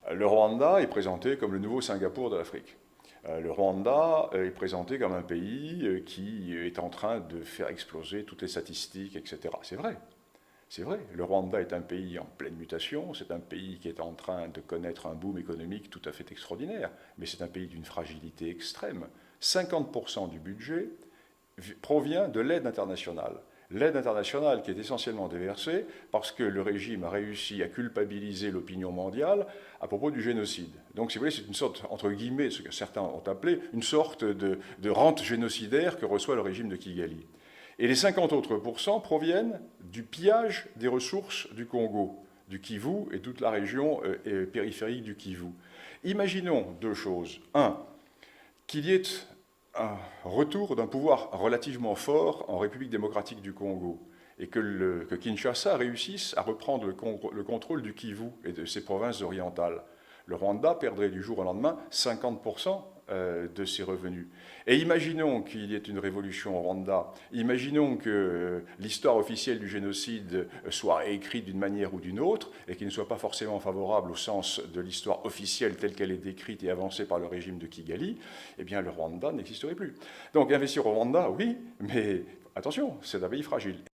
Le Rwanda est présenté comme le nouveau Singapour de l'Afrique. Le Rwanda est présenté comme un pays qui est en train de faire exploser toutes les statistiques, etc. C'est vrai. C'est vrai, le Rwanda est un pays en pleine mutation, c'est un pays qui est en train de connaître un boom économique tout à fait extraordinaire, mais c'est un pays d'une fragilité extrême. 50% du budget provient de l'aide internationale. L'aide internationale qui est essentiellement déversée parce que le régime a réussi à culpabiliser l'opinion mondiale à propos du génocide. Donc, si vous voulez, c'est une sorte, entre guillemets, ce que certains ont appelé, une sorte de rente génocidaire que reçoit le régime de Kigali. Et les 50 autres pourcents proviennent du pillage des ressources du Congo, du Kivu et toute la région périphérique du Kivu. Imaginons deux choses. Un, qu'il y ait un retour d'un pouvoir relativement fort en République démocratique du Congo et que Kinshasa réussisse à reprendre le contrôle du Kivu et de ses provinces orientales. Le Rwanda perdrait du jour au lendemain 50% de ses revenus. Et imaginons qu'il y ait une révolution au Rwanda, imaginons que l'histoire officielle du génocide soit écrite d'une manière ou d'une autre, et qu'il ne soit pas forcément favorable au sens de l'histoire officielle telle qu'elle est décrite et avancée par le régime de Kigali, eh bien le Rwanda n'existerait plus. Donc investir au Rwanda, oui, mais attention, c'est un pays fragile.